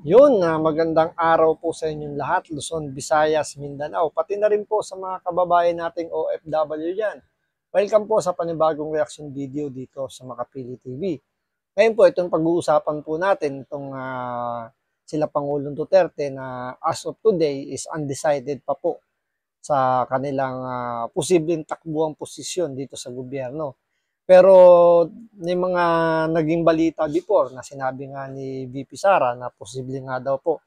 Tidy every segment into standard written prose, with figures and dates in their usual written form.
Magandang araw po sa inyong lahat, Luzon, Visayas, Mindanao, pati na rin po sa mga kababayan nating OFW dyan. Welcome po sa panibagong reaction video dito sa Makapili TV. Ngayon po, itong pag-uusapan po natin, sila Pangulong Duterte na as of today is undecided pa po sa kanilang posibleng takbuang posisyon dito sa gobyerno. Pero may mga naging balita before na sinabi nga ni VP Sara na posible nga daw po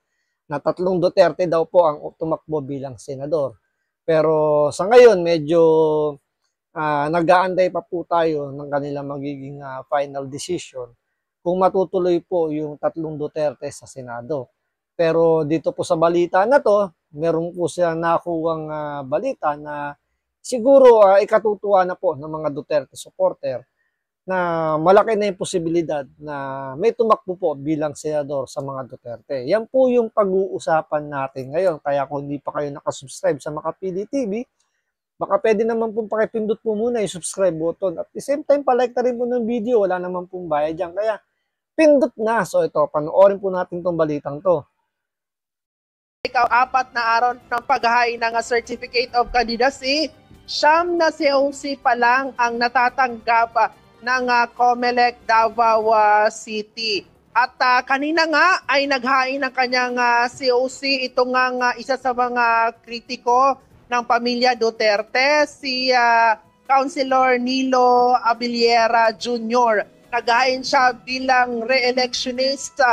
na tatlong Duterte daw po ang tumakbo bilang senador. Pero sa ngayon medyo nag-aanday pa po tayo ng kanilang magiging final decision kung matutuloy po yung tatlong Duterte sa Senado. Pero dito po sa balita na to, meron po siya nakuwang balita na siguro ikatutuwa na po ng mga Duterte supporter na malaki na yung posibilidad na may tumakbo po bilang senador sa mga Duterte. Yan po yung pag-uusapan natin ngayon. Kaya kung hindi pa kayo nakasubscribe sa Makapili TV, baka pwede naman pong pakipindot po muna yung subscribe button. At the same time, palike na rin po ng video. Wala naman pong bayad dyan. Kaya pindot na. So ito, panoorin po natin tong balitang to. Ikaw, 4 na araw ng paghahain ng Certificate of Candidacy, siyam na COC pa lang ang natatanggap ng COMELEC Davao City. At kanina nga ay naghain ng kanyang COC, ito nga isa sa mga kritiko ng pamilya Duterte, si Councilor Nilo Abiliera Jr. Naghain siya bilang re-electionist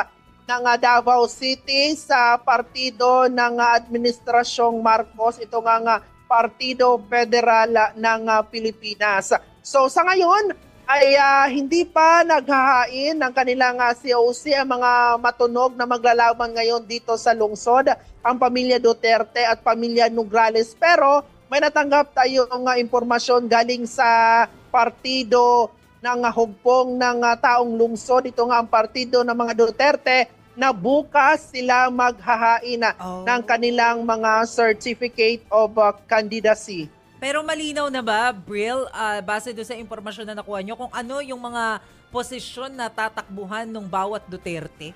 ng Davao City sa partido ng Administrasyong Marcos, ito nga Partido Federal ng Pilipinas. So sa ngayon ay hindi pa naghahain ng kanilang COC ang mga matunog na maglalaban ngayon dito sa lungsod, ang pamilya Duterte at pamilya Nograles. Pero may natanggap tayong impormasyon galing sa partido ng hugpong ng taong lungsod, ito nga ang partido ng mga Duterte, na bukas sila maghahain ng kanilang mga Certificate of Candidacy. Pero malinaw na ba, Brill, base doon sa impormasyon na nakuha nyo, kung ano yung mga posisyon na tatakbuhan ng bawat Duterte?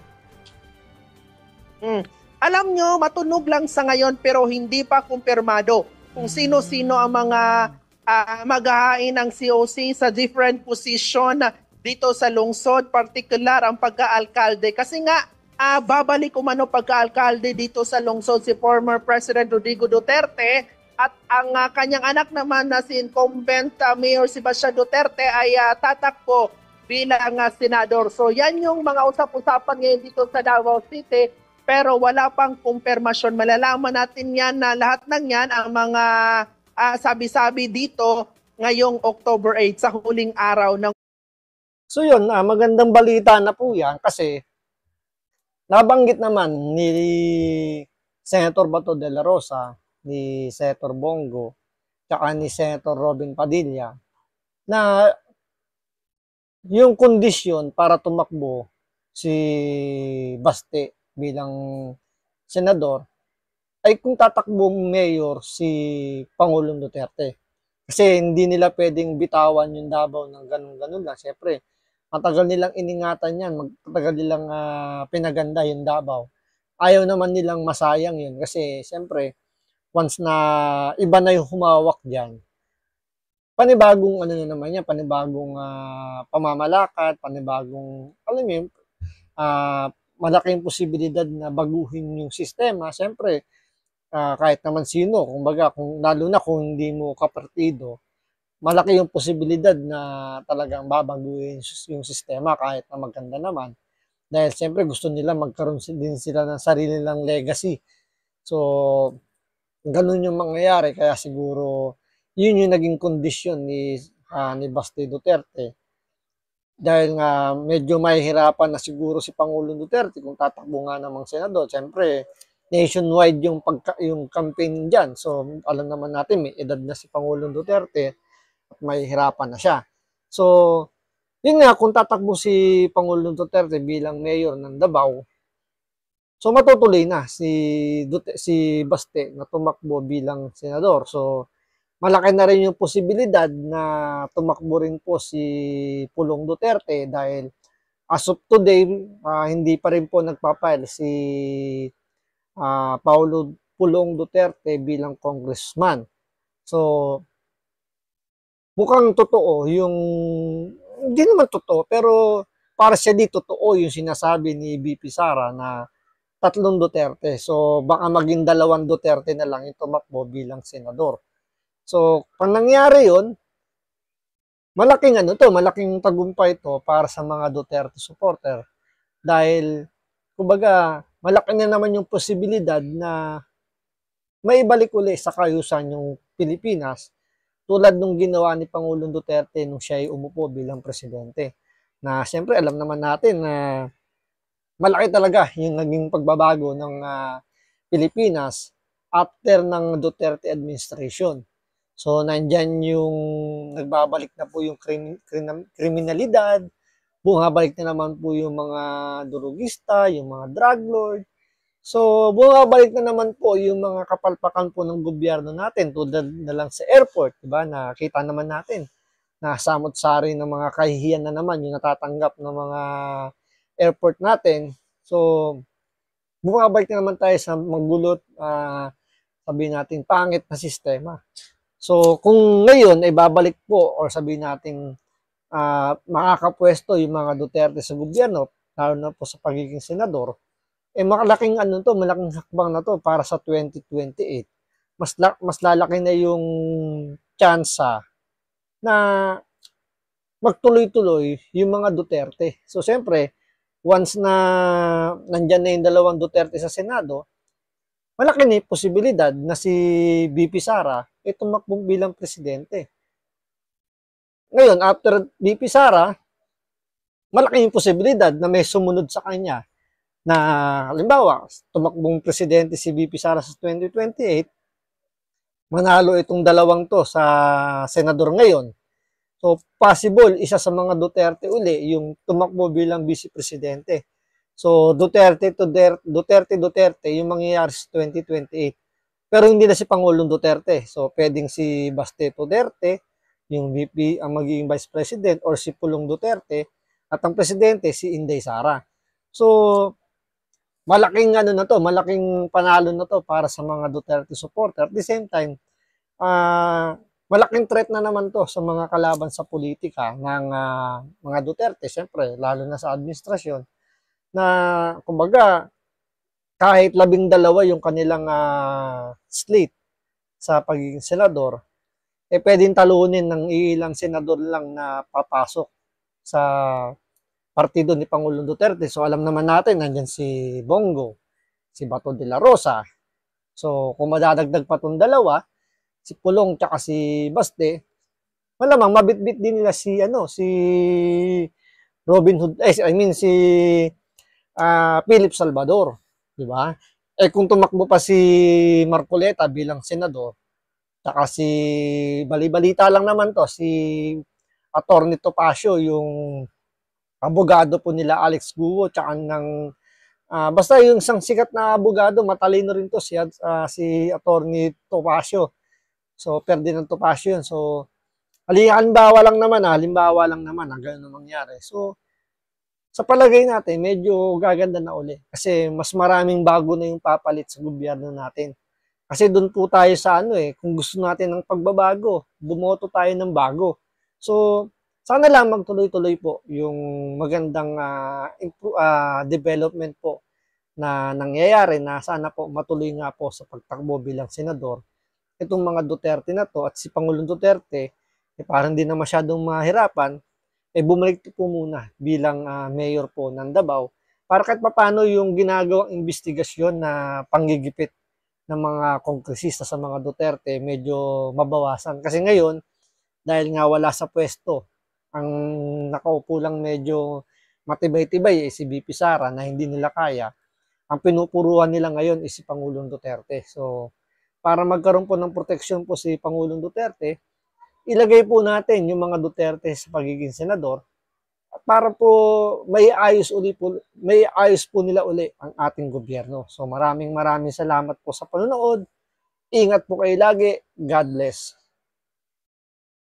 Alam nyo, matunog lang sa ngayon pero hindi pa kumpirmado kung sino-sino ang mga maghahain ng COC sa different position dito sa lungsod, particular ang pagka-alkalde. Kasi nga, babalik umano pagka-alkalde dito sa lungsod si former President Rodrigo Duterte at ang kanyang anak naman na si incumbent Mayor Sebastian Duterte ay tatakbo bilang senador. So yan yung mga usap-usapan ngayon dito sa Davao City, pero wala pang kumpirmasyon. Malalaman natin yan na lahat ng yan ang mga sabi-sabi dito ngayong October 8 sa huling araw ng... So yun, magandang balita na po yan kasi nabanggit naman ni Senator Bato de la Rosa, ni Senator Bongo, tsaka ni Senator Robin Padilla, na yung kondisyon para tumakbo si Baste bilang senador ay kung tatakbong mayor si Pangulong Duterte. Kasi hindi nila pwedeng bitawan yung Davao ng ganun-ganun lang. Siyempre, matagal nilang iningatan yan, matagal nilang pinaganda yung Davao. Ayaw naman nilang masayang yun kasi siyempre, once na iba na yung humawak dyan, panibagong ano na naman yan, panibagong pamamalakad, panibagong, alam mo yun, malaking posibilidad na baguhin yung sistema. Siyempre, kahit naman sino, kumbaga, lalo na kung hindi mo kapartido, malaki yung posibilidad na talagang babaguhin yung sistema kahit na maganda naman. Dahil siyempre gusto nila magkaroon din sila ng sarili nilang legacy. So, ganun yung mangyayari. Kaya siguro, yun yung naging kondisyon ni Baste Duterte. Dahil nga medyo mahihirapan na siguro si Pangulong Duterte kung tatakbo nga namang senador. Siyempre, nationwide yung campaign dyan. So, alam naman natin, may edad na si Pangulong Duterte at mahihirapan na siya. So, yun nga, kung tatakbo si Pangulong Duterte bilang mayor ng Davao, so matutuloy na si Baste na tumakbo bilang senador. So, malaki na rin yung posibilidad na tumakbo rin po si Pulong Duterte dahil as of today, hindi pa rin po nagpapile si Paulo Pulong Duterte bilang congressman. So, mukhang totoo yung, hindi naman totoo, pero para siya di totoo yung sinasabi ni BP Sara na 3 Duterte. So, baka maging 2 Duterte na lang yung tumakbo bilang senador. So, pag nangyari yun, malaking tagumpay ito para sa mga Duterte supporter. Dahil, kumbaga, malaki na naman yung posibilidad na maibalik uli sa kayusan yung Pilipinas tulad nung ginawa ni Pangulong Duterte nung siya ay umupo bilang presidente. Na siyempre alam naman natin na malaki talaga yung naging pagbabago ng Pilipinas after ng Duterte administration. So nandyan yung nagbabalik na po yung kriminalidad, bumabalik na naman po yung mga durugista, yung mga drug lord. So, bumabalik na naman po yung mga kapalpakan po ng gobyerno natin tulad na lang sa airport, di ba? Nakita naman natin na samot-sari ng mga kahihiyan na naman yung natatanggap ng mga airport natin. So, bumabalik na naman tayo sa magulot, sabihin natin, pangit na sistema. So, kung ngayon ay babalik po or sabihin natin makakapwesto yung mga Duterte sa gobyerno, lalo na po sa pagiging senador, malaking malaking hakbang na to para sa 2028. Mas lalaki na yung tsansa na magtuloy-tuloy yung mga Duterte. So, siyempre, once na nandyan na yung 2 Duterte sa Senado, malaki na yung posibilidad na si BP Sara ay tumakbong bilang presidente. Ngayon, after BP Sara, malaki yung posibilidad na may sumunod sa kanya na halimbawa, tumakbong presidente si BP Sara sa 2028, manalo itong 2 to sa senador ngayon. So, possible, isa sa mga Duterte uli, yung tumakbo bilang vice presidente. So, Duterte, yung mangyayari sa 2028. Pero hindi na si Pangulong Duterte. So, pwedeng si Baste Duterte, yung VP, ang magiging vice president, or si Pulong Duterte, at ang presidente, si Inday Sara. So, malaking malaking panalo na to para sa mga Duterte supporter. At the same time, malaking threat na naman to sa mga kalaban sa politika ng mga Duterte, siyempre, lalo na sa administrasyon, na kumbaga, kahit 12 yung kanilang slate sa pagiging senador, pwedeng talunin ng ilang senador lang na papasok sa partido ni Pangulong Duterte. So, alam naman natin, nandyan si Bongo, si Bato de la Rosa. So, kung madadagdag pa itong 2, si Pulong tsaka si Baste, malamang mabitbit din nila si Robin Hood, si Philip Salvador. Di ba? Kung tumakbo pa si Marcoleta bilang senador, tsaka si, bali-balita lang naman to, si Atty. Topacio, yung abogado po nila Alex Guo, tsaka basta yung isang sikat na abogado, matalino rin to si Atty. Topacio. So, Ferdinand Topacio yun. So, halimbawa lang naman, ganun ang mangyari. So, sa palagay natin, medyo gaganda na uli. Kasi mas maraming bago na yung papalit sa gobyerno natin. Kasi doon po tayo sa kung gusto natin ng pagbabago, bumoto tayo ng bago. So, sana lang magtuloy-tuloy po yung magandang development po na nangyayari na sana po matuloy nga po sa pagtakbo bilang senador. Itong mga Duterte na to at si Pangulong Duterte, parang di na masyadong mahirapan, bumalik po muna bilang mayor po ng Davao para kahit papano yung ginagawang investigasyon na panggigipit ng mga kongresista sa mga Duterte medyo mabawasan. Kasi ngayon, dahil nga wala sa pwesto, ang nakaupo lang medyo matibay-tibay si BP Sara na hindi nila kaya, ang pinupuruan nila ngayon is si Pangulong Duterte. So, para magkaroon po ng proteksyon po si Pangulong Duterte, ilagay po natin yung mga Duterte sa pagiging senador para po may ayos po nila uli ang ating gobyerno. So maraming salamat po sa panonood. Ingat po kayo lagi. God bless.